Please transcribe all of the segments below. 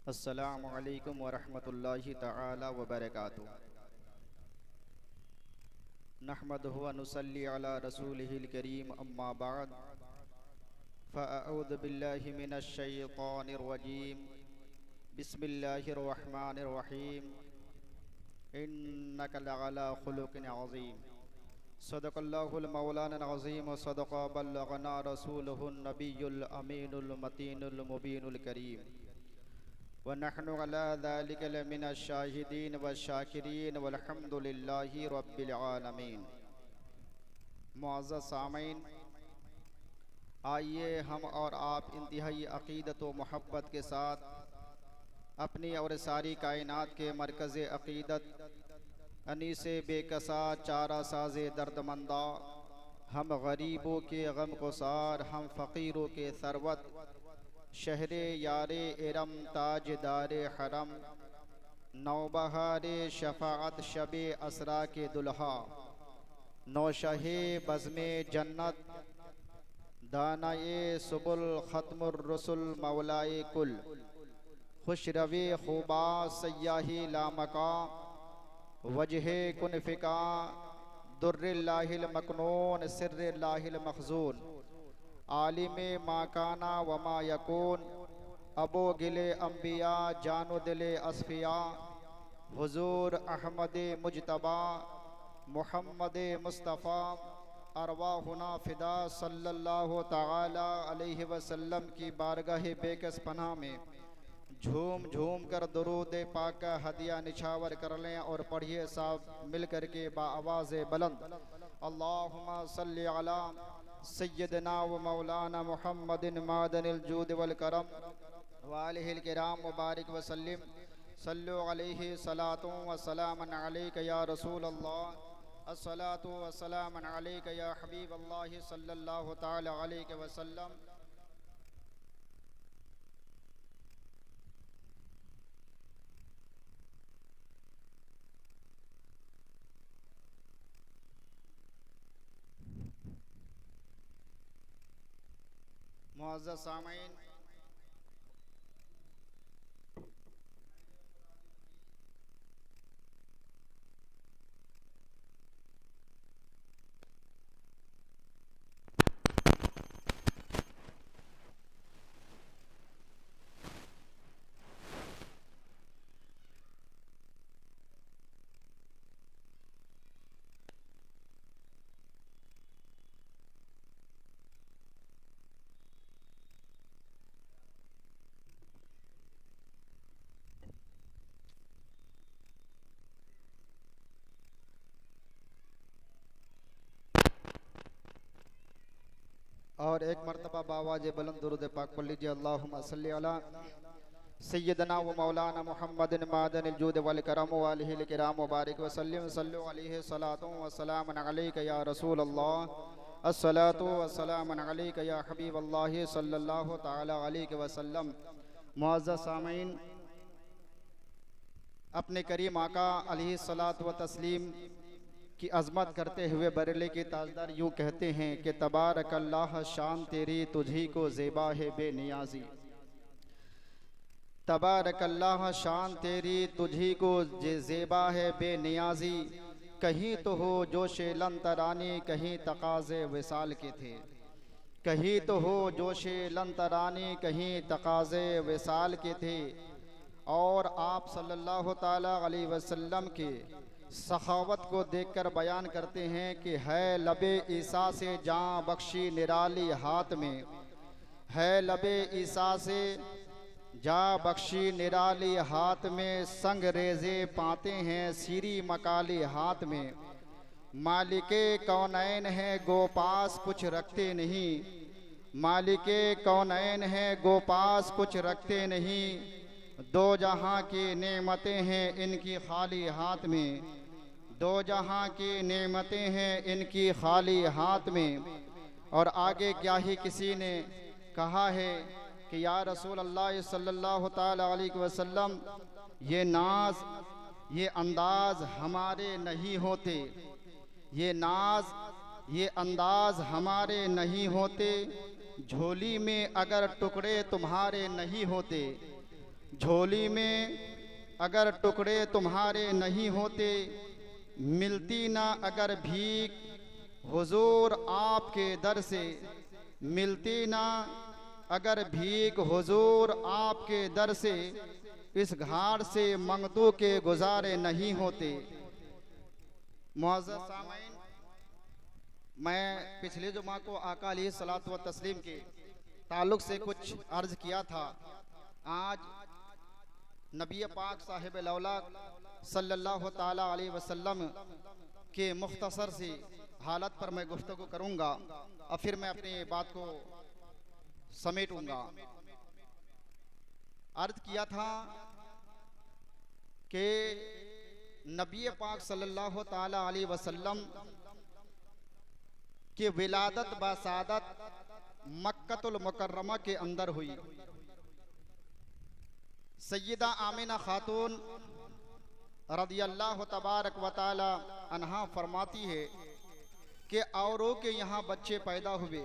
अस्सलामु अलैकुम वरहमतुल्लाहि तआला वबरकातुहू। नहमदुहु व नुसल्ली अला रसूलिहिल करीम, अम्मा बाद, फ़अऊज़ु बिल्लाहि मिनश शैतानिर रजीम। बिस्मिल्लाहिर रहमानिर रहीम। इन्नका लअला खुलुक़िन अज़ीम। सदक़ल्लाहुल मौलाना अज़ीम व सदक़ा बल्लगना रसूलुहुन नबियुल अमीनुल मतीनुल मुबीनुल करीम। व नहनु अला ज़ालिका लमिनश शाहिदीन व शाकिरीन वल्हम्दुलिल्लाहि रब्बिल आलमीन। मुअज़्ज़ज़ सामीन, आइए हम और आप इंतहाई अक़ीदत व मोहब्बत के साथ अपनी और सारी कायनात के मरकज़ अक़ीदत अनीसे बेकसा चारा साज़े दर्दमंदा, हम गरीबों के गम गुसार, हम फ़कीरों के सरवत, शहरे यारे इरम ताजदारे हरम, नौबहारे शफ़ाअत शबे असरा के दुल्हा, नौशहे बज़्मे जन्नत, दानाए सुबुल ख़त्मुर रसुल मौलाए कुल, खुश रवे खुबा सयाही लामका, वजहे कुनफ़िका दुर्रिल्लाहिल मकनून सिर्रिल्लाहिल मखज़ून, आलिमे माकाना वमा यकून, अबो गिले अम्बिया जानो दिले असफिया, हुजूर अहमद मुजतबा मुहम्मद मुस्तफ़ा, अरवाहुना फ़िदा सल्लल्लाहु तआला अलैहि वसल्लम की बारगाह बेकस पनाह में झूम झूम कर दुरूद पाक का हदिया निछावर कर लें और पढ़िए साहब मिल कर के बाआवाज़ बुलंद, अल्लाहुम्मा सल्लि अला सय्यदना व मौलाना मुहम्मदिन मादनिल जूद वल करम व आलिहिल किराम मुबारक वसल्लिम। सल्लु अलैहि सलातु व सलामन अलैका या रसूल अल्लाह, अस्सलातु व सलामन अलैका या हबीब अल्लाह सल्लल्लाहु तआला अलैहि वसल्लम। मुअज़्ज़ज़ सामीन, और एक मरतबा बावाज़ बुलंद दुरूद पाक पढ़ लीजिए। अल्लाहुम्मा सल्लि अला सय्यदना व मौलाना मुहम्मदिन मादनिल जूद वल करम व आलिहिल किराम मुबारक वसल्लम। सल्लु अलैहि सलातु व सलामन अलैका या रसूल अल्लाह, अस्सलातु व सलामन अलैका या हबीब अल्लाह सल्लल्लाहु तआला अलैहि वसल्लम। मुअज़्ज़ज़ सामीन, अपने करीम आका अलैहिस्सलातु व तस्लीम की अज़मत करते हुए बरेली के ताजदार यूँ कहते हैं कि तबारकल्लाह शान तेरी तुझी को ज़ेबा है बेनियाज़ी, तबारकल्लाह शान तेरी तुझी को ज़ेबा है बेनियाज़ी, कहीं तो हो जोशे लन तरानी कहीं तकाज़े विसाल के थे, कहीं तो हो जोशे लन तरानी कहीं तकाज़े विसाल के थे। और आप सल्लल्लाहु ताला अलैहि वसल्लम के सखावत को देखकर बयान करते हैं कि है लबे ईसा से जाँ बख्शी निराली हाथ में, है लबे ईसा से जा बख्शी निराली हाथ में, संग रेजे पाते हैं सीरी मकाली हाथ में, मालिके कौनैन है गोपास कुछ रखते नहीं, मालिके कौनैन है गोपास कुछ रखते नहीं, दो जहां की नेमतें हैं इनकी खाली हाथ में, दो जहां की नेमतें हैं इनकी खाली हाथ में। और आगे क्या ही किसी ने कहा है कि या रसूल अल्लाह सल्लल्लाहु ताला अलैहि वसल्लम, ये नाज ये अंदाज हमारे नहीं होते, ये नाज ये अंदाज हमारे नहीं होते, झोली में अगर टुकड़े तुम्हारे नहीं होते, झोली में अगर टुकड़े तुम्हारे नहीं होते, मिलती ना अगर भीख हुजूर आपके दर से, मिलती ना अगर भीख हुजूर आपके दर से, इस घाट से मंगतों के गुजारे नहीं होते। मुअज़्ज़ज़ सामईन, मैं पिछले जुमा को आका अलैहिस्सलातु व तस्लीम के ताल्लुक़ से कुछ अर्ज़ किया था। आज नबी पाक साहिब लौलाक सल्लल्लाहु ताला अलैहि वसल्लम के मुख्तसर सी हालत पर मैं गुफ्तगू करूँगा और फिर मैं अपनी बात को समेटूँगा। अर्ज़ किया था कि नबी पाक सल्लल्लाहु ताला अलैहि वसल्लम की विलादत बासादत मक्कतुल मुकर्रमा के अंदर हुई। सय्यदा आमिना खातून रदियल्लाहु तबारक व तआला अन्हा फरमाती है कि औरों के यहाँ बच्चे पैदा हुए,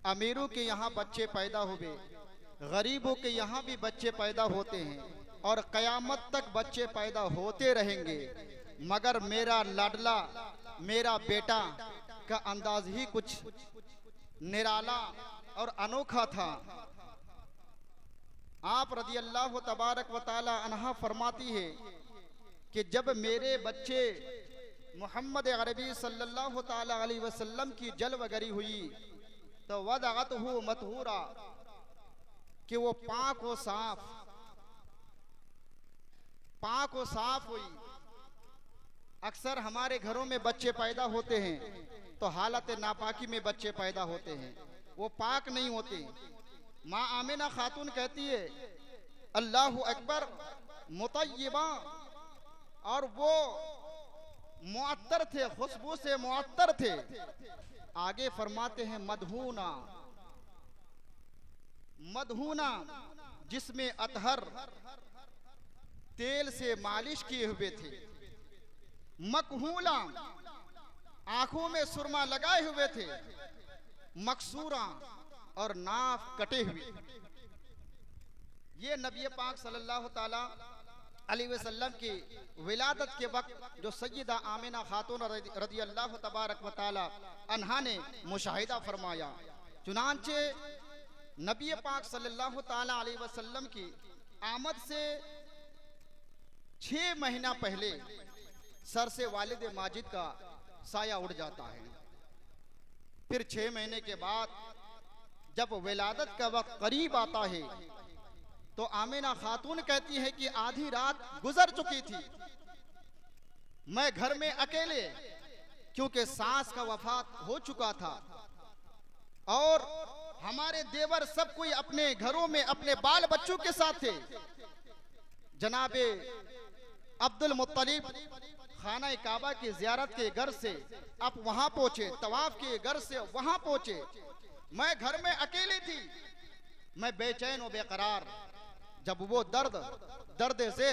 अमीरों के यहाँ बच्चे पैदा हुए, गरीबों के यहाँ भी बच्चे पैदा होते हैं और क़यामत तक बच्चे पैदा होते रहेंगे, मगर मेरा लाडला मेरा बेटा का अंदाज ही कुछ निराला और अनोखा था। आप रदियल्लाहु तबारक व तआला अन्हा फरमाती है कि जब मेरे बच्चे मोहम्मद अरबी सल्लल्लाहु ताला अलैहि वसल्लम की जलवगरी हुई तो वदअतहु मतहूरा, कि वो पाक व साफ हुई। अक्सर हमारे घरों में बच्चे पैदा होते हैं तो हालत नापाकी में बच्चे पैदा होते हैं, वो पाक नहीं होते। माँ आमिना खातून कहती है अल्लाहु अकबर मुतय्यबा, और वो मुअत्तर थे, खुशबू से मुअत्तर थे। आगे फरमाते हैं मदहूना, मदहूना जिसमें अतहर तेल से मालिश किए हुए थे, मकहूला आंखों में सुरमा लगाए हुए थे, मकसूरा और नाफ कटे हुए। ये नबी पाक सल्लल्लाहु ताला अलैहि वसल्लम की विलादत के वक्त जो सय्यदा आमिना खातून रदियल्लाहु तबारक व तआला अन्हा ने मुशाहिदा फरमाया। चुनांचे नबी पाक सल्लल्लाहु ताला अलैहि वसल्लम की आमद से 6 महीना पहले सर से वालिद माजिद का साया उड़ जाता है। फिर 6 महीने के बाद जब विलादत का वक्त करीब आता है तो आमिना खातून कहती है कि आधी रात गुजर चुकी थी, मैं घर में अकेले, क्योंकि सास का वफात हो चुका था और हमारे देवर सब कोई अपने घरों में अपने बाल बच्चों के साथ थे। जनाबे अब्दुल मुत्तलिब खाना काबा की जियारत के घर से आप वहां पहुंचे, तवाफ के घर से वहां पहुंचे, मैं घर में अकेली थी, मैं बेचैन और बेकरार। जब वो दर्द से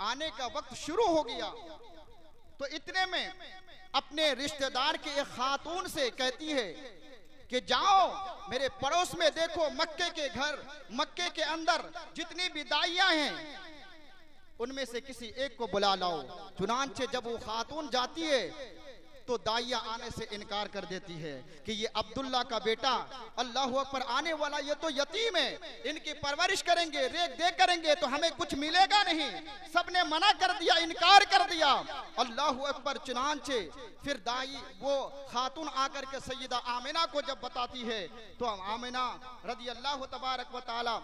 आने का वक्त शुरू हो गया तो इतने में अपने रिश्तेदार के एक खातून से कहती है कि जाओ मेरे पड़ोस में देखो, मक्के के घर, मक्के के अंदर जितनी भी दाइयां हैं उनमें से किसी एक को बुला लाओ। चुनांचे जब वो खातून जाती है तो दाइया आने से इनकार कर देती है कि ये अब्दुल्ला का बेटा, अल्लाहु अकबर, आने वाला ये तो यतीम है, इनकी परवरिश करेंगे, रेख देख करेंगे तो हमें कुछ मिलेगा नहीं। सबने मना कर दिया, इनकार कर दिया। अल्लाहु अकबर। चुनांचे फिर दाई वो खातून आकर के सैयदा आमिना को जब बताती है तो आमिना रदी अल्लाह तबारक व तआला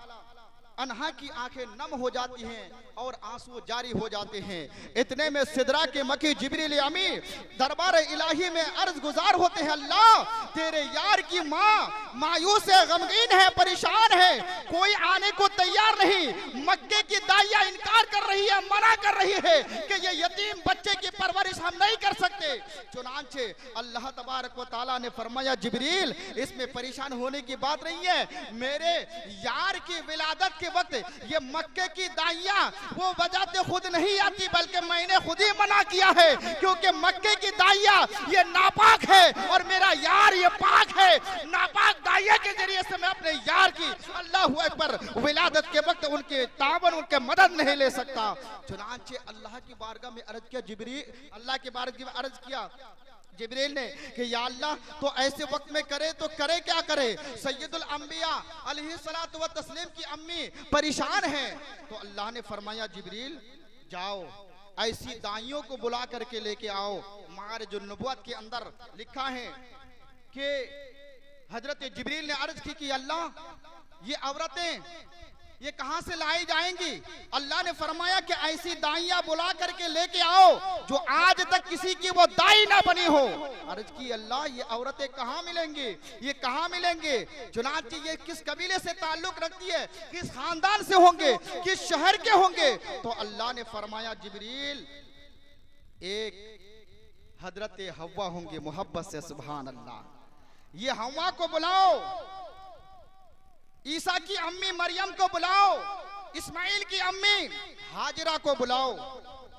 अन्हा की आंखें नम हो जाती हैं और आंसू जारी हो जाते हैं। इतने में सिदरा के मकी जिब्रील अमी दरबार इलाही में अर्ज गुजार होते हैं, अल्लाह तेरे यार की माँ मायूस है, गमगीन है, परेशान है, कोई आने को तैयार नहीं। मक्के की दाइया इनकार कर रही है, मना कर रही है कि ये यतीम बच्चे की परवरिश हम नहीं कर सकते। चुनांचे अल्लाह तबारक व तआला ने फरमाया, जिब्रील इसमें परेशान होने की बात नहीं है, मेरे यार की विलादत के वक्त ये मक्के की दाइया वो वजह खुद नहीं आती, बल्कि मैंने खुद ही मना किया है, क्योंकि मक्के की दाइया ये नापाक है और मेरा यार ये पाक है। नापाक दाइया दाइया के जरिए से मैं अपने यार की अल्लाह अकबर विलादत के वक्त उनके तावन उनके मदद नहीं ले सकता। चुनांचे अल्लाह की बारगाह में अर्ज किया, जिब्रील अल्लाह के बारगाह में अर्ज किया जिब्रील ने कि या अल्लाह तो ऐसे वक्त में करे तो करे क्या करे, सैयदुल अंबिया अलैहिस्सलातु व तस्लीम की अम्मी परेशान है। तो अल्लाह ने फरमाया जिब्रील जाओ ऐसी दाइयों को बुला करके लेके आओ। मारिजुन नबुव्वत के अंदर लिखा है कि हजरत जिब्रील ने अर्ज की कि अल्लाह ये औरतें ये कहां से लाई जाएंगी। अल्लाह ने फरमाया कि ऐसी दाइयां बुला करके लेके आओ जो आज तक किसी की वो दाई ना बनी हो। अर्ज की अल्लाह ये औरतें कहां मिलेंगी, ये कहां मिलेंगे। चुनांचे ये किस कबीले से ताल्लुक रखती है, किस खानदान से होंगे, किस शहर के होंगे। तो अल्लाह ने फरमाया जिब्रील एक हजरत हव्वा होंगे मोहब्बत से, सुभान अल्लाह। ये हव्वा को बुलाओ, ईसा की अम्मी मरियम को बुलाओ, इस्माइल की अम्मी हाजिरा को बुलाओ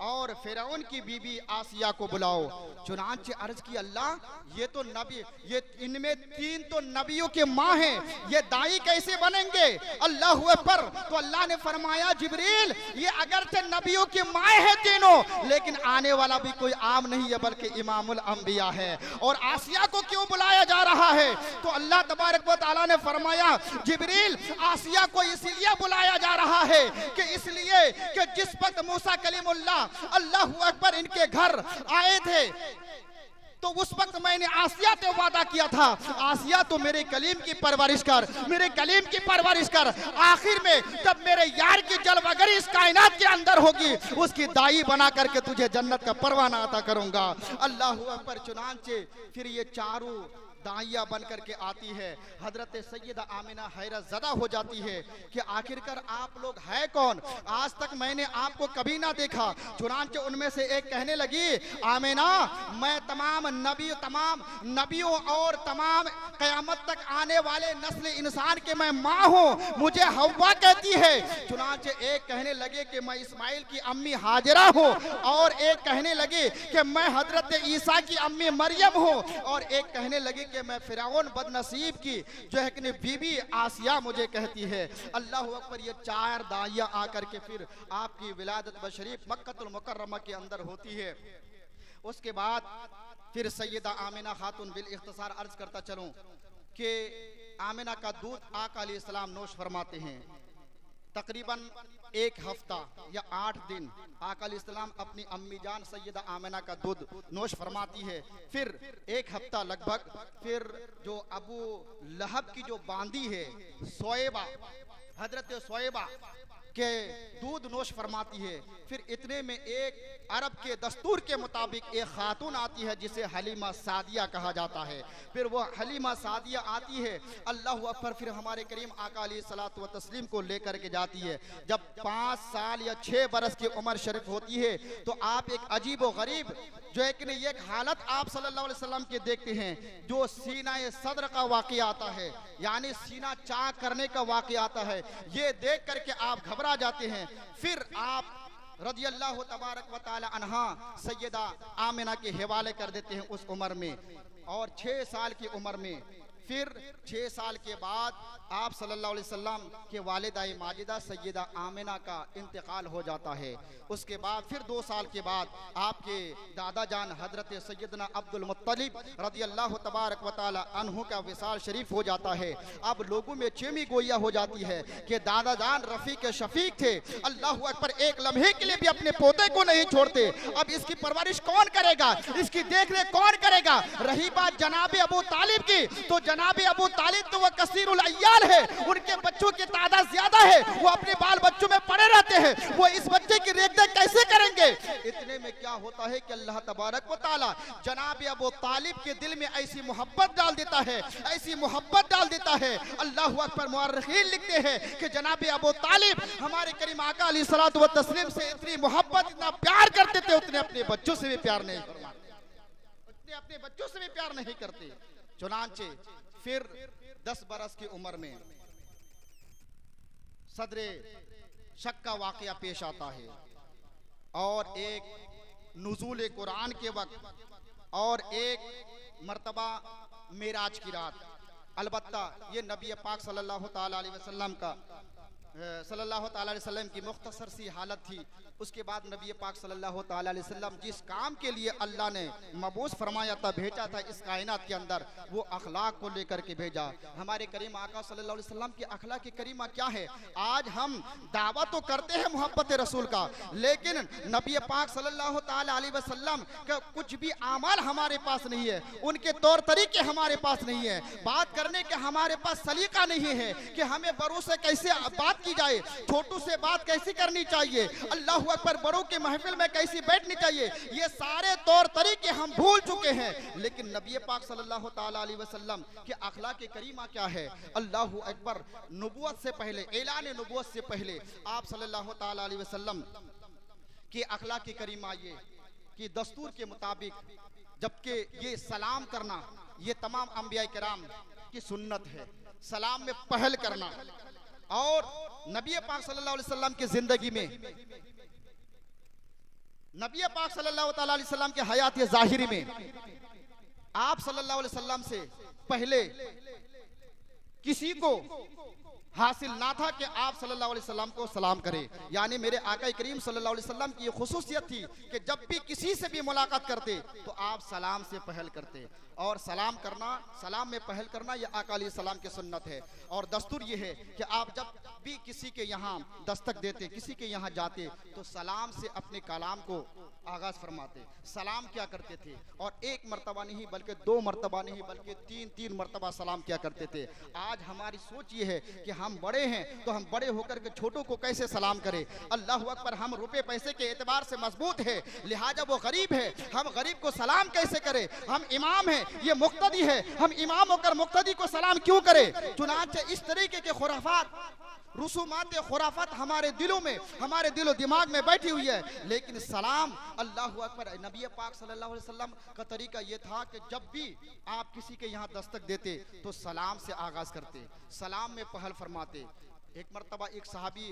और फिरौन की बीबी आसिया को बुलाओ। चुनांचे अर्ज की अल्लाह ये तो नबी, ये इनमें तीन तो नबियों के माँ हैं, ये दाई कैसे बनेंगे। अल्लाह अकबर। तो अल्लाह ने फरमाया जिब्रील ये अगरचे नबियों की माँ है तीनों, लेकिन आने वाला भी कोई आम नहीं है बल्कि इमामुल अंबिया है। और आसिया को क्यों बुलाया जा रहा है। तो अल्लाह तबारक व तआला ने फरमाया जिब्रील आसिया को इसीलिए बुलाया जा रहा है कि इसलिए कि जिस वक्त मूसा कलीमुल्लाह अल्लाह अकबर इनके घर आए थे तो उस वक्त मैंने आसिया से वादा किया था, आसिया तो मेरे कलीम की परवरिश कर, मेरे कलीम की परवरिश कर। आखिर में जब मेरे यार की जलवगरी इस कायनात के अंदर होगी उसकी दाई बना करके तुझे जन्नत का परवाना अता करूंगा। अल्लाह अकबर। चुनांचे फिर ये चारों दाइया बन करके आती है। हजरत सैयदा आमिना हैरत ज़दा हो जाती है कि आखिरकार आप लोग है कौन, आज तक मैंने आपको कभी ना देखा। चुनांचे उनमें से एक कहने लगी आमिना मैं तमाम नबियों और तमाम क़यामत तक आने वाले नस्ल इंसान के मैं माँ हूँ, मुझे हव्वा कहती है। चुनांचे एक कहने लगे कि मैं इस्माइल की अम्मी हाजिरा हूँ और एक कहने लगे कि मैं हजरत ईसा की अम्मी मरियम हूँ और एक कहने लगे कि मैं फिरौन बदनसीब की जो है कि बीबी आसिया मुझे कहती है। अल्लाह अकबर। ये चार दाइया आकर के फिर आपकी विलादत बशरीफ मक्कतुल मुकर्रमा के अंदर होती है। उसके बाद फिर सैयदा आमिना खातून बिल इख्तिसार अर्ज करता चलूं कि आमिना का दूध आका अलैहिस्सलाम नोश फरमाते हैं। तकरीबन एक हफ्ता या 8 दिन आका अलैहिस्सलाम अपनी अम्मी जान सैयदा आमिना का दूध नोश फरमाती है। फिर एक हफ्ता लगभग फिर जो अबू लहब की जो बांदी है सोएबा, हजरत सोएबा के दूध नोश फरमाती है। फिर इतने में एक अरब के दस्तूर के मुताबिक एक खातून आती है जिसे हलीमा सादिया कहा जाता है। फिर वो हलीमा सादिया आती है अल्लाह अकबर। फिर हमारे करीम आका अलैहिस्सलातु व तस्लीम को लेकर के जाती है। जब 5 साल या 6 बरस की उम्र शरीफ होती है तो आप एक अजीब व गरीब जो है कि नहीं एक हालत आप सल्लल्लाहु अलैहि वसल्लम के देखते हैं जो सीना सदर का वाक़या आता है, यानी सीना चाक करने का वाक़या आता है। ये देख करके आप घबरा जाते हैं। फिर आप रज़ी अल्लाह तबारक व तआला अन्हा सैयदा आमिना के हवाले कर देते हैं उस उम्र में। और 6 साल की उम्र में फिर 6 साल के बाद आप सल्लल्लाहु अलैहि वसल्लम के वालिदा माजिदा सैयदा आमिना का इंतकाल हो जाता है। उसके बाद फिर 2 साल के बाद आपके दादा जान हजरत सैयदना अब्दुल मुत्तलिब रज़ी अल्लाह तबारक व तआला अन्हु का विसाल शरीफ हो जाता है। अब लोगों में चेमी गोया हो जाती है कि दादा जान रफ़ीक शफीक थे, अल्लाह अकबर, एक लम्हे के लिए भी अपने पोते को नहीं छोड़ते। अब इसकी परवरिश कौन करेगा, इसकी देख रेख कौन करेगा। रही बात जनाब अबू तालिब की, तो जनाब अबू तालिब तो वह कसीरुल अय्याल है, उनके बच्चों की तादाद ज्यादा है, वो अपने बाल बच्चों में पड़े रहते हैं, वो इस बच्चे की रेख देख कैसे करेंगे। इतने में क्या होता है कि अल्लाह तबारक व तआला जनाब अबू तालिब के दिल में ऐसी मोहब्बत डाल देता है, ऐसी मोहब्बत डाल देता है। अल्लाह अकबर। मुअर्रिखीन लिखते हैं कि जनाब अबू तालिब हमारे करीम आका अलैहिस्सलातु व तस्लीम से इतनी मोहब्बत, इतना प्यार करते थे, उतने अपने बच्चों से भी प्यार नहीं करते, उतने अपने बच्चों से भी प्यार नहीं करते। चुनांचे फिर 10 बरस की उम्र में सदरे शक का वाकया पेश आता है और एक नुज़ूल कुरान के वक्त और एक मर्तबा मेराज की रात अलबत्ता ये नबी पाक सल्लल्लाहु ताला अलैहि वसल्लम की मुख्तसर सी हालत थी। उसके बाद नबी पाक सल्लल्लाहु ताला अलैहि वसल्लम जिस काम के लिए अल्लाह ने मबूस फरमाया था, भेजा था इस कायनात के अंदर, वो अखलाक को लेकर के भेजा। हमारे करीम आका सल्लल्लाहु अलैहि वसल्लम की अखलाक की करीमा क्या है? आज हम दावा तो करते हैं मोहब्बत रसूल का, लेकिन नबी पाक सल्लल्लाहु ताला अलैहि वसल्लम का कुछ भी आमाल हमारे पास नहीं है, उनके तौर तरीके हमारे पास नहीं है, बात करने के हमारे पास सलीका नहीं है कि हमें बड़ों से कैसे बात की जाए, छोटू से बात कैसी करनी चाहिए, अल्लाह अकबर, बड़ों के महफिल में कैसी बैठनी चाहिए, ये सारे तौर तरीके हम भूल चुके हैं। लेकिन नबी पाक सल्लल्लाहु ताला अलैहि वसल्लम के अखलाक करीमा क्या है? अल्लाह अकबर, नबूवत से पहले, ऐलान नबूवत से पहले आप सल्लल्लाहु ताला अलैहि वसल्लम के अखलाक करीमा ये कि दस्तूर के मुताबिक, जबकि ये सलाम करना ये तमाम अंबिया किराम की सुन्नत है, सलाम में पहल करना। और नबी पाक सल्लल्लाहु अलैहि वसल्लम की जिंदगी में, नबी पाक सल्लल्लाहु ताला अलैहि वसल्लम के हयात ज़ाहिरी में आप सल्लल्लाहु अलैहि वसल्लम से पहले किसी को हासिल ना था कि आप सल्लल्लाहु अलैहि वसल्लम को सलाम करें। यानी मेरे आका करीम सल्लल्लाहु अलैहि वसल्लम की ये खुसूसियत थी कि जब भी किसी से भी मुलाकात करते तो आप सलाम से पहल करते, और सलाम करना, सलाम में पहल करना ये आका अलैहि सलाम की सुन्नत है। और दस्तूर ये है कि आप जब भी किसी के यहाँ दस्तक देते, किसी के यहाँ जाते, तो सलाम से अपने कलाम को आगाज फरमाते। सलाम क्या करते थे? और एक मर्तबा नहीं बल्कि दो मर्तबा नहीं बल्कि तीन मर्तबा सलाम क्या करते थे। आज हमारी सोच ये है कि हम बड़े हैं तो हम बड़े होकर के छोटों को कैसे सलाम करें। अल्लाह अकबर, हम रुपए पैसे के एतबार से मजबूत है, लिहाजा वो गरीब है, हम गरीब को सलाम कैसे करें? हम इमाम हैं, ये मुक्तदी है, हम इमाम होकर मुक्तदी को सलाम क्यों करें? चुनांचे इस तरीके के खुराफात, रुसूमात, खुराफात हमारे दिलों में, हमारे दिलो दिमाग में बैठी हुई है। लेकिन सलाम, अल्लाह अकबर, नबी पाक सल्लल्लाहु अलैहि वसल्लम का तरीका ये था कि जब भी आप किसी के यहाँ दस्तक देते तो सलाम से आगाज करते, सलाम में पहल फरमाते। एक मर्तबा एक सहाबी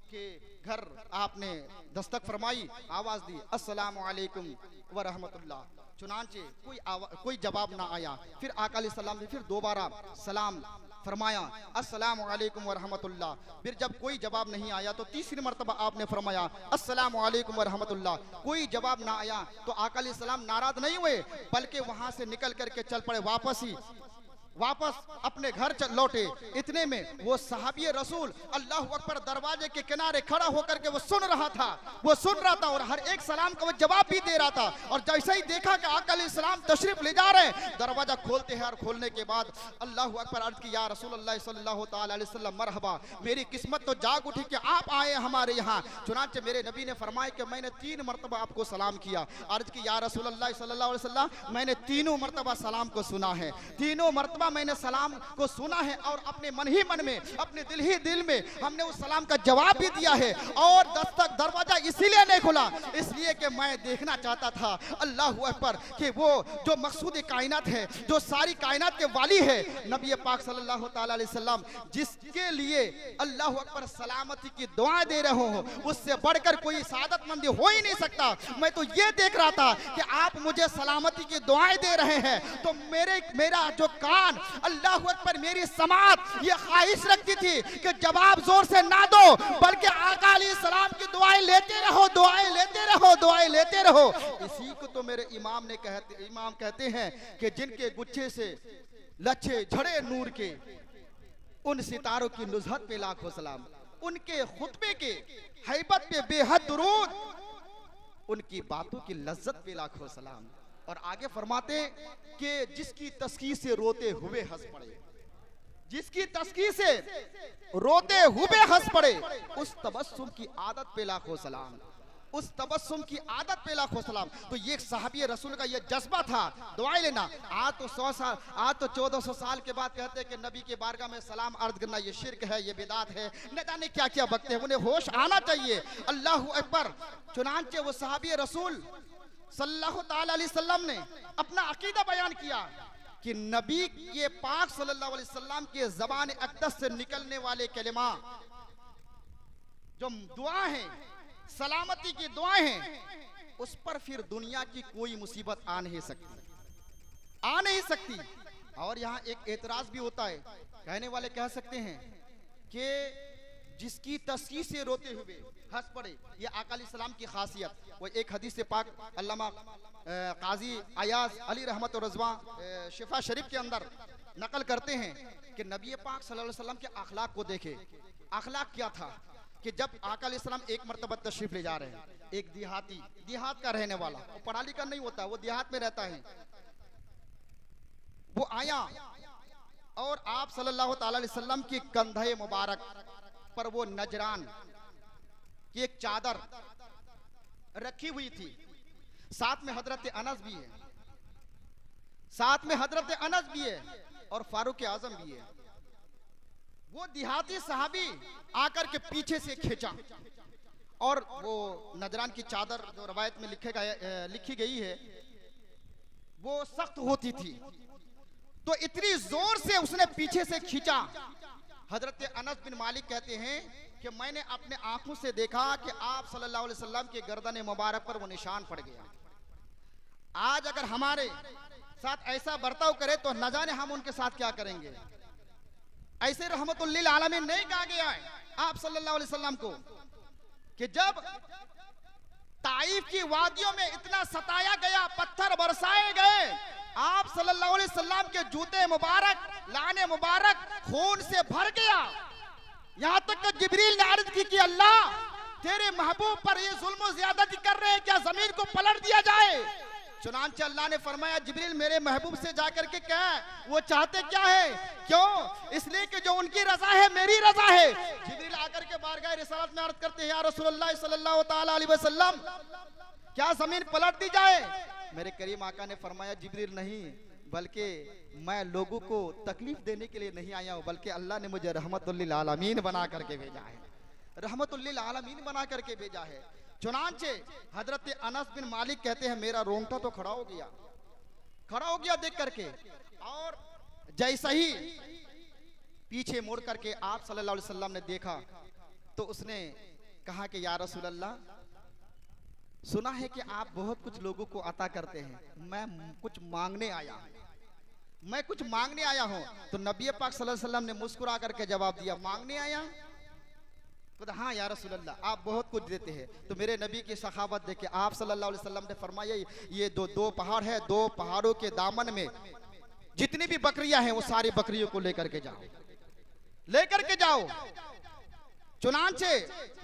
के घर आपने दस्तक फरमाई, आवाज दी, अस्सलामु अलैकुम व रहमतुल्लाह। चुनांचे कोई जवाब ना आया। फिर आका अलैहि सलाम ने फिर दोबारा सलाम फरमाया, अस्सलामु अलैकुम व रहमतुल्लाह। फिर जब कोई जवाब नहीं आया तो तीसरी मर्तबा आपने फरमाया, अस्सलामु अलैकुम व रहमतुल्लाह। कोई जवाब ना आया तो आका अलैहि सलाम नाराज नहीं हुए, बल्कि वहां से निकल करके चल पड़े, वापस अपने घर लौटे। इतने में वो सहाबी रसूल अल्लाह अकबर दरवाजे के किनारे खड़ा होकर के वो सुन रहा था और हर एक सलाम का वो जवाब भी दे रहा था। और जैसे ही देखा कि आका अलैहिस्सलाम तशरीफ ले जा रहे हैं, दरवाजा खोलते हैं और खोलने के बाद अल्लाह अकबर अर्ज की, या रसूलुल्लाह सल्लल्लाहु ताला अलैहि वसल्लम, मरहबा, मेरी किस्मत तो जाग उठी कि आप आए हमारे यहाँ। चुनांचे मेरे नबी ने फरमाया कि मैंने 3 मरतबा आपको सलाम किया। अर्ज की, या रसूलुल्लाह सल्लल्लाहु अलैहि वसल्लम, मैंने तीनों मरतबा सलाम को सुना है, तीनों मरतबा मैंने सलाम को सुना है और अपने मन ही मन में, अपने दिल ही दिल में हमने उस सलाम का जवाब भी दिया है। और दस्तक दरवाजा इसीलिए नहीं खुला, इसलिए कि मैं देखना चाहता था, अल्लाह अकबर, कि वो जो मकसूद कायनात है, जो सारी कायनात के वाली है, नबी पाक सल्लल्लाहु ताला अलैहि वसल्लम, जिसके लिए अल्लाह अकबर सलामती की दुआएं दे रहे हो, उससे बढ़कर कोई सादतमंदी हो ही नहीं सकता। मैं तो ये देख रहा था कि आप मुझे सलामती की दुआएं दे रहे हैं, तो मेरा जो कान, अल्लाह अकबर, मेरी समात ये ख्वाहिश रखती थी कि जवाब जोर से ना दो, बल्कि आका अलैहिस्सलाम की दुआएं लेते रहो, दुआएं लेते रहो, दुआएं लेते रहो। इसी को तो मेरे इमाम कहते हैं कि जिनके गुच्छे से लच्छे झड़े नूर के, उन सितारों की नुज़हत पे लाखों सलाम, उनके खुतबे के हैबत पे बेहद दुरूद, उनकी बातों की लज्जत पे लाखों सलाम। और आगे फरमाते कि जिसकी तस्कीर से रोते हुए हंस पड़े, जिसकी तस्कीर से रोते हुए हंस पड़े, उस तबस्सुम की आदत पे लाखों सलाम, उस तबस्सुम की आदत पे लाखों सलाम। तो ये सहाबी रसूल का ये जज्बा था, दुआएं लेना। आज तो 100 साल, आज तो 1400 साल के बाद कहते हैं कि नबी के बारगाह में सलाम अर्ज करना ये शिर्क है, ये बिदात है, न जाने क्या क्या बकते हैं। उन्हें होश आना चाहिए। अल्लाह अकबर। चुनांचे वो सहाबी रसूल सल्लल्लाहु ताला अलैहि वसल्लम ने अपना अकीदा बयान किया कि नबी के पाक सल्लल्लाहु अलैहि वसल्लम के ज़बान अक़दस से निकलने वाले कलिमा, जो दुआ है, सलामती की दुआएं हैं, उस पर फिर दुनिया की कोई मुसीबत आ नहीं सकती। और यहाँ एक एतराज भी होता है, कहने वाले कह सकते हैं कि जिसकी तस्वीर से रोते हुए हंस पड़े, ये आका अलैहिस्सलाम की खासियत। वो एक हदीस से पाक अल्लामा काजी अयाज अली रहमत और रज़वा शिफा शरीफ के अंदर नकल करते हैं कि नबी पाक सल्लल्लाहु अलैहि वसल्लम के अखलाक को देखे। अखलाक क्या था कि जब आका अलैहिस्सलाम एक मरतबा तशरीफ ले जा रहे हैं, एक देहात का रहने वाला, वो पढ़ा लिखा नहीं होता, वो देहात में रहता है, वो आया और आप सल्लल्लाहु अलैहि वसल्लम की कंधे मुबारक पर वो नजरान की एक चादर रखी हुई थी। साथ में हजरत अनस भी है, साथ में हजरत अनस भी है और फारूक आजम भी है। वो देहाती सहाबी आकर के पीछे से खींचा और वो नजरान की चादर जो रवायत में लिखी गई है वो सख्त होती थी, तो इतनी जोर से उसने पीछे से खींचा। हजरत अनस बिन मालिक कहते हैं कि मैंने अपने आंखों से देखा कि आप सल्लल्लाहु अलैहि वसल्लम के गर्दन मुबारक पर वो निशान पड़ गया। आज अगर हमारे साथ ऐसा बर्ताव करे तो न जाने हम उनके साथ क्या करेंगे। ऐसे रहमतुल लिल आलमीन नहीं कहा गया है आप सल्लल्लाहु अलैहि वसल्लम को कि जब ताइफ की वादियों में इतना सताया गया, पत्थर बरसाए गए, आप सल्लल्लाहु अलैहि वसल्लम के जूते मुबारक, लाने मुबारक खून से भर गया। यहां तक कि जिब्रील ने अर्ज की कि अल्लाह तेरे महबूब पर ये जुल्म ज्यादती कर रहे हैं, क्या जमीन को पलट दिया जाए। चुनांचे अल्लाह ने फरमाया जिब्रील मेरे महबूब से जाकर के कह वो चाहते क्या है। क्यों? इसलिए कि जो उनकी रजा है मेरी रजा है। जिब्रील आकर के बारगाह रिसालत में अर्ज करते हैं या रसूलुल्लाह सल्लल्लाहु ताला अलैहि वसल्लम क्या जमीन पलट दी जाए। मेरे करीम आका ने फरमाया जिब्रील नहीं, बल्कि मैं लोगों को तकलीफ देने के लिए नहीं आया हूं, बल्कि अल्लाह ने मुझे रहमतुल लिल आलमीन बना करके भेजा है, रहमतुल लिल आलमीन बना करके भेजा है। चुनांचे हजरत अनस बिन मालिक कहते हैं मेरा रोंगटा तो खड़ा हो गया देख करके, और जैसा ही पीछे मुड़ करके आप सल्लल्लाहु अलैहि वसल्लम ने देखा तो उसने कहा कि या रसूल अल्लाह, सुना है कि आप बहुत कुछ लोगों को अता करते हैं, मैं कुछ मांगने आया हूं। तो नबी पाक सल्लल्लाहु अलैहि वसल्लम ने मुस्कुरा करके जवाब दिया मांगने आया। तो हाँ या रसूल अल्लाह, आप बहुत कुछ देते हैं। तो मेरे नबी की सखावत देखे आप सल्लल्लाहु अलैहि वसल्लम ने फरमाया ये दो पहाड़ है, दो पहाड़ों के दामन में जितनी भी बकरियां हैं वो सारी बकरियों को लेकर के जाओ। चुनांचे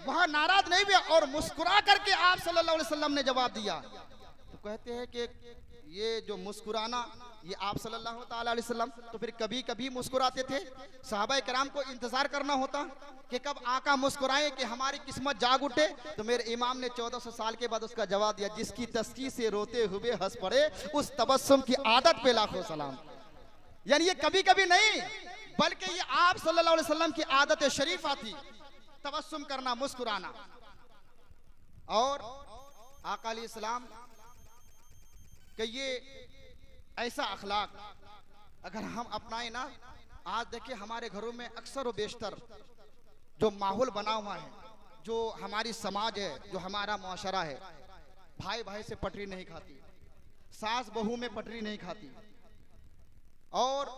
वहां नाराज नहीं हुए और मुस्कुरा करके आप सल्लल्लाहु अलैहि वसल्लम ने जवाब दिया। तो कहते हैं कि ये जो मुस्कुराना ये आप सल्लल्लाहु ताला अलैहि वसल्लम तो फिर कभी कभी मुस्कुराते थे। सहाबा कराम को इंतजार करना होता कि कब आका मुस्कुराए कि हमारी किस्मत जाग उठे। तो मेरे इमाम ने 1400 साल के बाद उसका जवाब दिया जिसकी तस्की से रोते हुए हंस पड़े उस तबस्सुम की आदत पे लाखों सलाम। यानी ये कभी कभी नहीं बल्कि ये आप सल्लल्लाहु अलैहि वसल्लम की आदत शरीफा थी, तबस्सुम करना, मुस्कुराना। और आका अलैहिस्सलाम कि ये ऐसा अखलाक अगर हम अपनाए ना, आज देखिए हमारे घरों में अक्सर व बेशतर जो माहौल बना हुआ है, जो हमारी समाज है, जो हमारा मुआशरा है, भाई भाई से पटरी नहीं खाती, सास बहू में पटरी नहीं खाती, और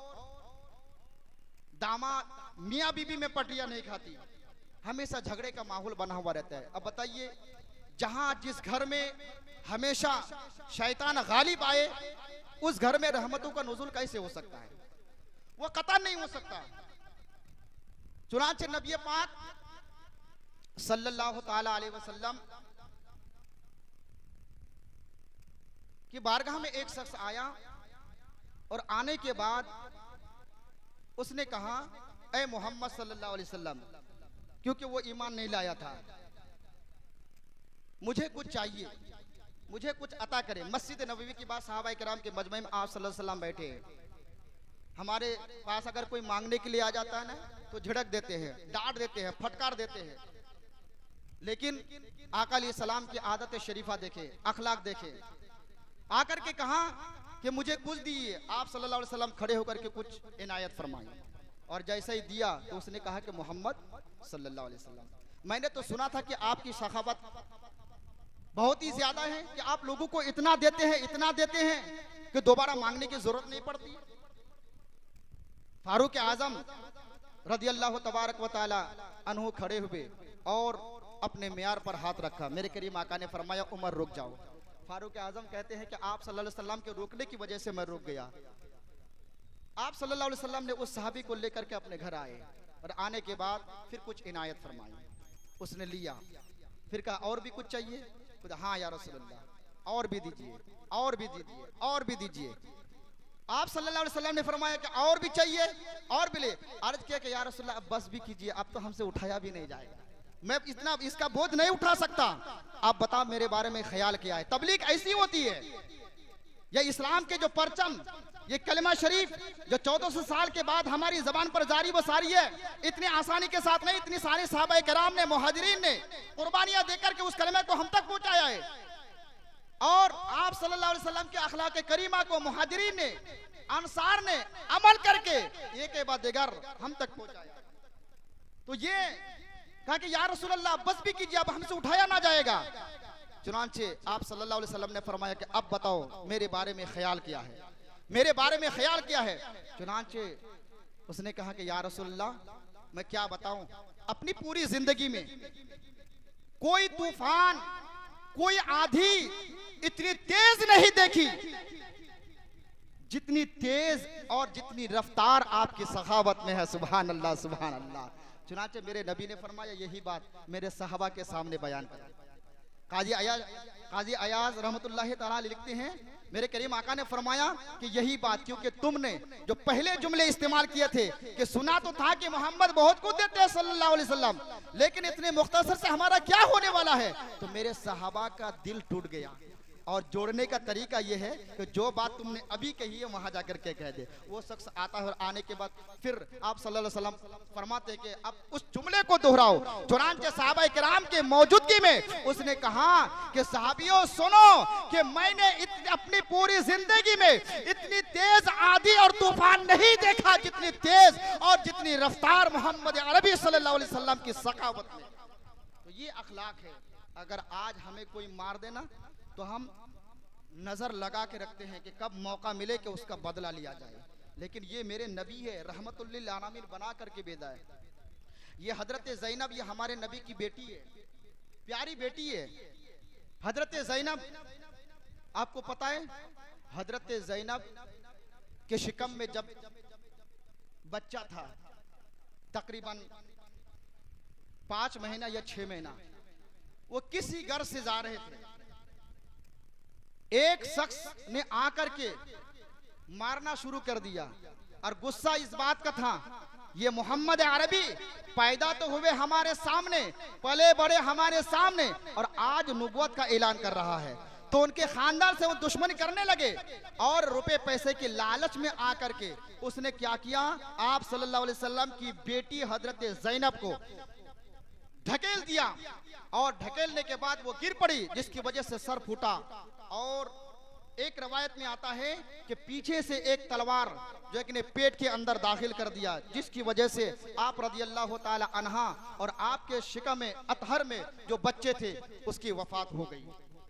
दामाद मियाँ बीबी में पटरियां नहीं खाती, हमेशा झगड़े का माहौल बना हुआ रहता है। अब बताइए जहां जिस घर में हमेशा शैतान गालिब आए उस घर में रहमतों का नुज़ुल कैसे हो सकता है? वो कतई नहीं हो सकता। चुनांचे नबी पाक सल्लल्लाहु ताला अलैहि वसल्लम की बारगाह में एक शख्स आया और आने के बाद उसने कहा ऐ मोहम्मद सल्लल्लाहु अलैहि वसल्लम, क्योंकि वो ईमान नहीं लाया था, मुझे कुछ चाहिए, मुझे कुछ अता करे। मस्जिद नबवी की बात सहाबा किराम के मजमे में आप सल्लल्लाहु अलैहि वसल्लम बैठे हैं। हमारे पास अगर कोई मांगने के लिए आ जाता है ना तो झिड़क देते हैं, डांट देते हैं, फटकार देते हैं, लेकिन आका अलैहिस्सलाम की आदत शरीफा देखे, अखलाक देखे। आकर के कहा कि मुझे कुछ दिए। आप सल्लल्लाहु अलैहि वसल्लम खड़े होकर के कुछ इनायत फरमाई, और जैसा ही दिया तो उसने कहा कि मोहम्मद सल्लल्लाहु अलैहि वसल्लम, मैंने तो सुना था कि आपकी सखावत बहुत ही ज्यादा है कि आप लोगों को इतना देते हैं कि दोबारा मांगने की जरूरत नहीं पड़ती। फारूक आजम रदियल्लाहु तबारक व तआला अन्हु खड़े हुए और अपने मियार पर हाथ रखा। मेरे करीम आका ने फरमाया उमर रुक जाओ। फारूक आजम कहते हैं कि आप सल्लल्लाहु अलैहि वसल्लम के रोकने की वजह से मैं रुक गया। आप सल्लल्लाहु अलैहि वसल्लम ने उस सहाबी को लेकर के अपने घर आए और आने के बाद फिर कुछ इनायत फरमाई। उसने लिया, फिर कहा और भी कुछ चाहिए? खुदा हाँ या रसूलल्लाह और भी दीजिए, और भी दीजिए, और भी दीजिए। आप सल्लल्लाहु अलैहि वसल्लम ने फरमाया कि और भी चाहिए, और भी ले। अर्ज किया कि या रसूलल्लाह अब बस भी कीजिए, अब तो हमसे उठाया भी नहीं जाएगा, मैं इतना इसका बोझ नहीं उठा सकता। आप बताओ मेरे बारे में ख्याल क्या है? तबलीग ऐसी होती है। ये इस्लाम के जो परचम, ये कलमा शरीफ जो 1400 साल के बाद हमारी जबान पर जारी व सारी है, इतनी आसानी के साथ नहीं, इतनी सारे सहाबा कराम ने, मुहाजिरीन ने कुर्बानियां देकर के उस कलमे को हम तक पहुंचाया है। और आप सल्लल्लाहु अलैहि वसल्लम के अखलाक करीमा को मुहाजिरीन ने, अंसार ने अमल करके एक के बाद दिगर हम तक पहुंचाया। तो ये कहा कि या रसूल अल्लाह बस भी कीजिए, अब हमसे उठाया ना जाएगा। चुनांचे आप सल्लल्लाहु अलैहि वसल्लम ने फरमाया कि अब बताओ मेरे बारे में ख्याल क्या है, मेरे बारे में ख्याल क्या है? चुनांचे उसने कहा कि या रसूल अल्लाह मैं क्या बताऊं, अपनी पूरी जिंदगी में कोई तूफान, कोई आंधी इतनी तेज नहीं देखी जितनी तेज और जितनी रफ्तार आपकी सखावत में है। सुभान अल्लाह, सुभान अल्लाह। चुनांचे मेरे नबी ने फरमाया यही बात मेरे सहाबा के सामने बयान करा। काजी अयाज रहमतुल्लाह तआला लिखते हैं मेरे करीम आका ने फरमाया कि यही बात, क्योंकि तुमने जो पहले जुमले इस्तेमाल किए थे कि सुना तो था कि मोहम्मद बहुत कुछ देते हैं सल्लल्लाहु अलैहि वसल्लम, लेकिन इतने मुख्तसर से हमारा क्या होने वाला है। तो मेरे सहाबा का दिल टूट गया। और जोड़ने का तरीका यह है कि जो बात तुमने अभी कही है वहां जाकर के कह दे। वो शख्स आता है और आने के बाद फिर आप सल्लल्लाहु अलैहि वसल्लम फरमाते हैं कि अब उस जुमले को दोहराओ। चुनांचे सहाबा किराम के मौजूदगी में उसने कहा कि सहाबियों सुनो कि मैंने अपनी पूरी जिंदगी में इतनी तेज आंधी और तूफान नहीं देखा जितनी तेज और जितनी रफ्तार मोहम्मद अरबी सल्लल्लाहु अलैहि वसल्लम की सखावत में। तो ये अखलाक है। अगर आज हमें कोई मार देना तो हम नजर लगा के रखते हैं कि कब मौका मिले कि उसका बदला लिया जाए, लेकिन ये मेरे नबी है, रहमतुल लिल आलमीन बना करके भेजा है। ये हजरत ज़ैनब, ये हमारे नबी की बेटी है, प्यारी बेटी है। हजरत ज़ैनब आपको पता है, हजरत ज़ैनब के शिकम में जब बच्चा था तकरीबन 5 महीना या 6 महीना, वो किसी घर से जा रहे थे, एक शख्स ने आकर के मारना शुरू कर दिया। और गुस्सा इस बात का था ये मोहम्मद अरबी पैदा तो हुए हमारे सामने, पले बड़े हमारे सामने, और आज नबुवत का ऐलान कर रहा है। तो उनके खानदान से वो दुश्मनी करने लगे और रुपए पैसे के लालच में आकर के उसने क्या किया, आप सल्लल्लाहु अलैहि वसल्लम की बेटी हजरत ज़ैनब को ढकेल दिया। और ढकेलने के बाद वो गिर पड़ी, जिसकी वजह से सर फूटा। और एक रवायत में आता है कि पीछे से एक तलवार जो कि ने पेट के अंदर दाखिल कर दिया, जिसकी वजह से आप रदियल्लाहु ताला अन्हा और आपके शिकम में अतहर में जो बच्चे थे उसकी वफात हो गई।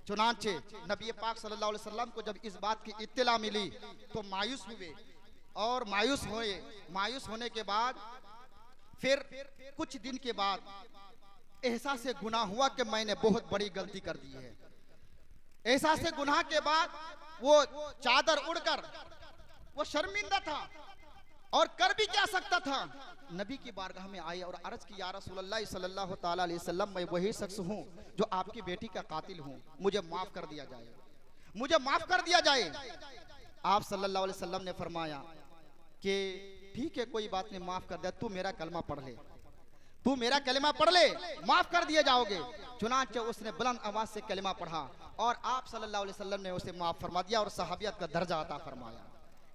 चुनांचे नबी पाक सल्लल्लाहु अलैहि वसल्लम को जब इस बात की इत्तला मिली तो मायूस हुए, और मायूस होने के बाद फिर कुछ दिन के बाद एहसास गुनाह हुआ कि मैंने बहुत बड़ी गलती कर दी है। एहसास गुनाह के बाद वो चादर उड़कर, वो शर्मिंदा था और कर भी क्या सकता था, नबी की बारगाह में आए और अर्ज की या रसूलल्लाह सल्लल्लाहु ताला अलैहि वसल्लम मैं वही शख्स हूँ जो आपकी बेटी का कातिल हूँ, मुझे माफ कर दिया जाए, मुझे माफ कर दिया जाए। आप सल्लल्लाहु अलैहि वसल्लम ने फरमाया कि ठीक है कोई बात नहीं, माफ कर दिया, तू मेरा कलमा पढ़ ले, तू मेरा कलमा पढ़ ले, माफ कर दिए जाओगे। चुनांचे उसने बुलंद आवाज से कलमा पढ़ा और आप सल्लल्लाहु अलैहि वसल्लम ने उसे माफ फरमा दिया और सहाबियत का दर्जा अता फरमाया।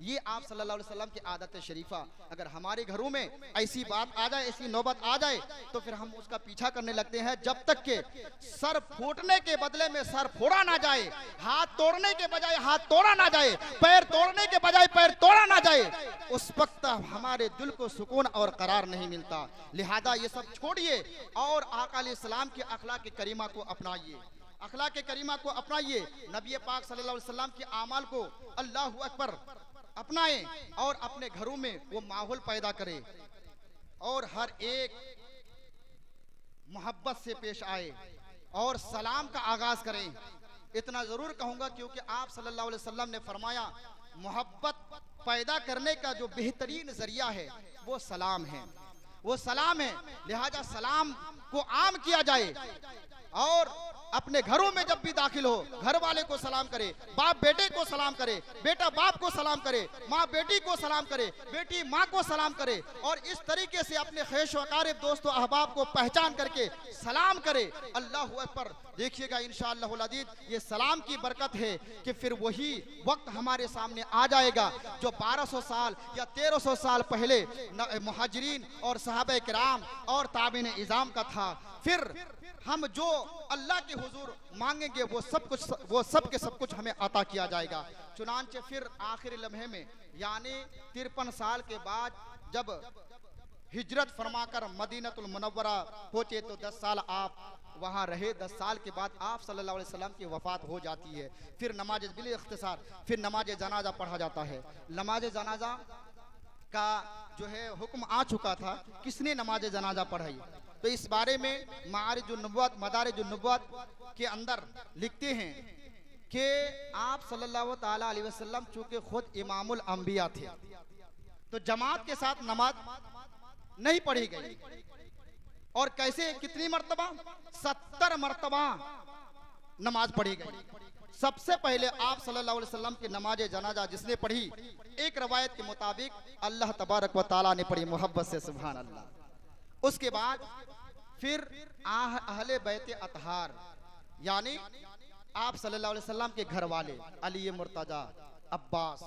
ये आप सल्लल्लाहु अलैहि वसल्लम की आदत शरीफा अगर हमारे घरों में ऐसी बात आ जाए, ऐसी नौबत आ जाए, तो फिर हम उसका पीछा करने लगते हैं जब तक के सर फूटने के बदले में सर फोड़ा ना जाए, हाथ तोड़ने के बजाय हाथ तोड़ा ना जाए, पैर तोड़ने के बजाय पैर तोड़ा ना जाए, उस वक्त हमारे दिल को सुकून और करार नहीं मिलता। लिहाजा ये सब छोड़िए और आका अलैहिस्सलाम के अखलाक करीमा को अपनाइए, अखलाक करीमा को अपनाइए। नबी पाक सल्लल्लाहु अलैहि वसल्लम के आमाल को, अल्लाहु अकबर, अपनाएं और अपने घरों में वो माहौल पैदा करें और हर एक मोहब्बत से पेश आए और सलाम का आगाज करें। इतना जरूर कहूंगा क्योंकि आप सल्लल्लाहु अलैहि वसल्लम ने फरमाया मोहब्बत पैदा करने का जो बेहतरीन जरिया है वो सलाम है, वो सलाम है। लिहाजा सलाम को आम किया जाए और अपने घरों में जब भी दाखिल हो घर वाले को सलाम करे, बाप बेटे को सलाम करे, बेटा बाप को सलाम करे, माँ बेटी को सलाम करे, बेटी माँ को सलाम करे और इस तरीके से अपने ख्वाहिश वकारिब दोस्तों अहबाब को पहचान करके सलाम करे। अल्लाहु अकबर। देखिएगा इंशाअल्लाहुल अज़ीज़ ये सलाम की बरकत है कि फिर वही वक्त हमारे सामने आ जाएगा जो 1200 साल या 1300 साल पहले मुहाजिरीन और सहाबा किराम और ताबीन इज़ाम का था। फिर हम जो अल्लाह के हुजूर मांगेंगे वो सब कुछ हमें अता किया जाएगा। चुनांचे फिर आखिरी लम्हे में यानी 53 साल के बाद जब हिजरत फरमाकर मदीनतुल मुनव्वरा पहुंचे तो 10 साल आप वहाँ रहे। 10 साल के बाद आप सल्लल्लाहु अलैहि वसल्लम की वफ़ात हो जाती है। फिर नमाज बिल इख्तिसार फिर नमाज जनाजा पढ़ा जाता है। नमाज जनाजा का जो है हुक्म आ चुका था, किसने नमाज जनाजा पढ़ाई? तो इस बारे में मदारिजुन्नुबुव्वत के अंदर लिखते हैं कि आप सल्लल्लाहु ताला अलैहि वसल्लम चूंकि खुद इमामुल अंबिया थे तो जमात के साथ नमाज नहीं पढ़ी गई। और कैसे, कितनी मर्तबा? 70 मर्तबा नमाज पढ़ी गई। सबसे पहले आप सल्लल्लाहु अलैहि वसल्लम की नमाज जनाजा जिसने पढ़ी, एक रवायत के मुताबिक अल्लाह तबारक व ताला ने पढ़ी मोहब्बत से, सुभान अल्लाह। उसके बाद फिर अहले बैत अतहार यानी आप सल्लल्लाहु अलैहि वसल्लम के घर वाले अली मुर्तजा अब्बास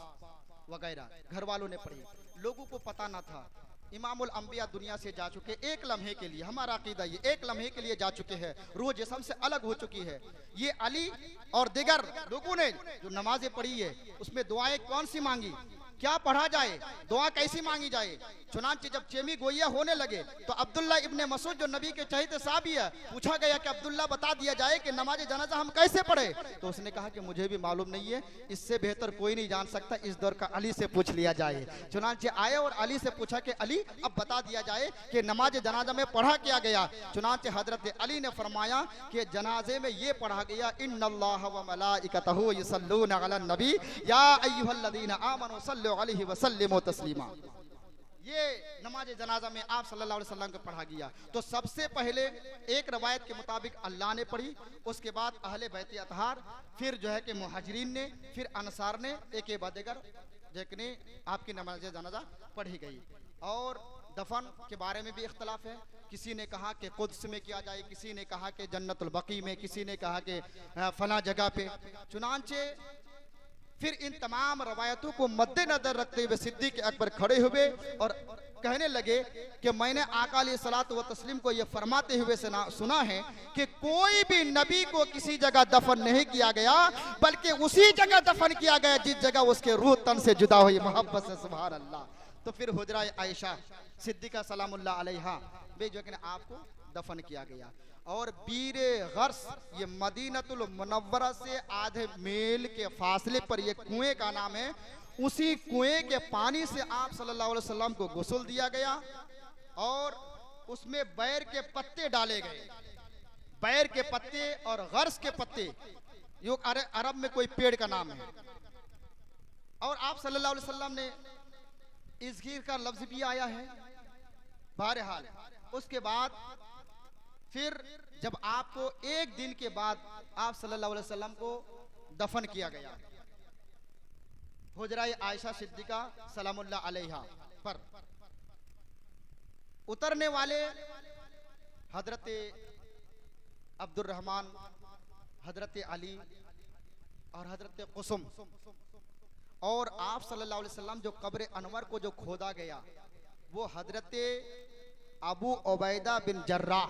वगैरह घर वालों ने पढ़ी। लोगों को पता ना था इमामुल अंबिया दुनिया से जा चुके, एक लम्हे के लिए, हमारा अकीदा ये एक लम्हे के लिए जा चुके हैं, रूह जिस्म से अलग हो चुकी है। ये अली और दिगर लोगों ने जो नमाजें पढ़ी है उसमें दुआएं कौन सी मांगी, क्या पढ़ा जाए, दुआ कैसी मांगी जाए। चुनांचे जब चेमी गोइया होने लगे तो अब्दुल्ला इब्ने मसूद जो नबी के चहेते साहबी है, पूछा गया कि अब्दुल्ला बता दिया जाए कि नमाज जनाजा हम कैसे पढ़े? तो उसने कहा कि मुझे भी मालूम नहीं है, इससे बेहतर कोई नहीं जान सकता, इस दौर का अली से पूछ लिया जाए। चुनांचे आए और अली से पूछा कि अली अब बता दिया जाए कि नमाज जनाजा में पढ़ा क्या गया। चुनांचे हजरत अली ने फरमाया कि जनाजे में ये पढ़ा गया इन्नल्लाह व मलाइकतहु युसल्लूना अलन नबी या अय्युहल्लज़ीना आमनू सल्लु अलैहि व सल्लिमू तस्लीमा। ये नमाज जनाजा में आप सल्लल्लाहु अलैहि वसल्लम को पढ़ा गया। तो सबसे पहले एक रवायत के मुताबिक अल्लाह ने पढ़ी, उसके बाद अहले बैत अतहार, फिर जो है कि मुहाजिरीन ने, फिर अंसार ने, एक बदेगर जितने आपकी नमाज जनाजा पढ़ी गई। और दफन के बारे में भी इख्तलाफ है, किसी ने कहा कि कुद्स में किया जाए, किसी ने कहा कि जन्नतुल बकी में, किसी ने कहा कि फला जगह पे। चुनांचे फिर इन तमाम रवायतों को मद्देनजर रखते हुए सिद्दीक अकबर खड़े हुए और कहने लगे कि मैंने आका अलैहिस्सलातु व तस्लीम को यह फरमाते हुए सुना है कि कोई भी नबी को किसी जगह दफन नहीं किया गया बल्कि उसी जगह दफन किया गया जिस जगह उसके रूह तन से जुदा हुई, मोहब्बत से, सुभान अल्लाह। तो फिर हुजरा आयशा सिद्दीका सलामुल्लाह अलैहा में जो है आपको दफन किया गया। और बीरे गर्स ये मदीनतुल मुनव्वरा से आधे मील के फासले पर ये कुएं का नाम है। उसी कुएं के पानी से आप सल्लल्लाहु अलैहि वसल्लम को गुस्ल दिया गया और उसमें बैर के पत्ते डाले गए। बैर के पत्ते और गर्स के पत्ते यो अरब में कोई पेड़ का नाम है। और आप सल्लल्लाहु अलैहि वसल्लम ने इज़गीर का लफ्ज भी आया है। बहरहाल उसके बाद फिर जब आपको एक दिन के बाद आप सल्लल्लाहु अलैहि वसल्लम को दफन किया गया, हुजरा आयशा सिद्दीका सलामुल्लाह अलैहा पर उतरने वाले हजरत अब्दुर्रहमान, हजरत अली और हजरत कुसुम, और आप सल्लल्लाहु अलैहि वसल्लम जो कब्र अनवर को जो खोदा गया वो हजरत अबू उबैदा बिन जर्राह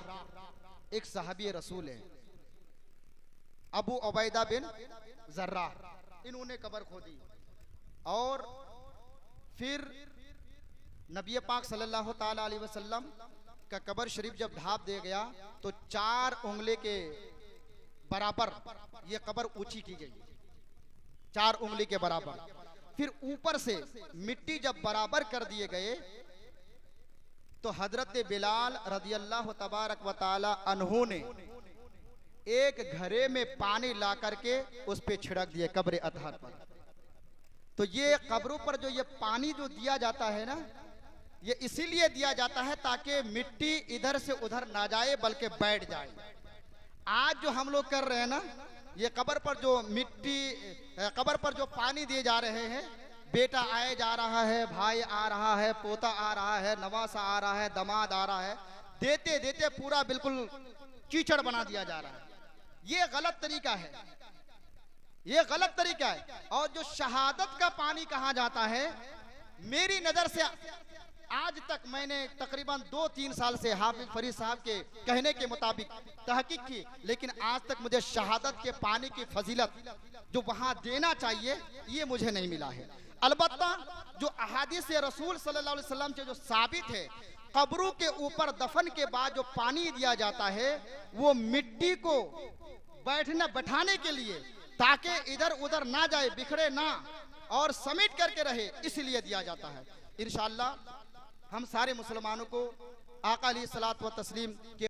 एक सहाबी रसूल है, अबू उबैदा बिन जर्राह, इन्होंने कब्र खोदी। और फिर नबी पाक सल्लल्लाहु ताला अलैहि वसल्लम का कब्र शरीफ जब ढाप दिया गया तो 4 उंगली के बराबर ये कब्र ऊंची की गई, 4 उंगली के बराबर। फिर ऊपर से मिट्टी जब बराबर कर दिए गए तो हजरत बिलाल रदियल्लाहु तबारक व तआला अन्हु ने एक घड़े में पानी ला करके उस पे छिड़क दिए कब्र अतहर पर। तो ये कब्रों पर जो ये पानी जो दिया जाता है ना, ये इसीलिए दिया जाता है ताकि मिट्टी इधर से उधर ना जाए बल्कि बैठ जाए। आज जो हम लोग कर रहे हैं ना, ये कब्र पर जो मिट्टी, कब्र पर जो पानी दिए जा रहे हैं, बेटा आए जा रहा है, भाई आ रहा है, पोता आ रहा है, नवासा आ रहा है, दामाद आ रहा है, देते देते पूरा बिल्कुल कीचड़ बना दिया जा रहा है। ये गलत तरीका है, ये गलत तरीका है। और जो शहादत का पानी कहा जाता है, मेरी नजर से आज तक मैंने तकरीबन 2-3 साल से हाफिज फरीद साहब के कहने के मुताबिक तहकीक की, लेकिन आज तक मुझे शहादत के पानी की फजीलत जो वहां देना चाहिए ये मुझे नहीं मिला है। अलबत्ता जो अहादीस रसूल सल्लल्लाहु अलैहि वसल्लम से जो साबित है, कब्रों के ऊपर दफन के बाद जो पानी दिया जाता है वो मिट्टी को बैठाने के लिए, ताकि इधर उधर ना जाए, बिखरे ना और समेट करके रहे, इसलिए दिया जाता है। इंशाअल्लाह हम सारे मुसलमानों को आका अलैहि सलात व तस्लीम के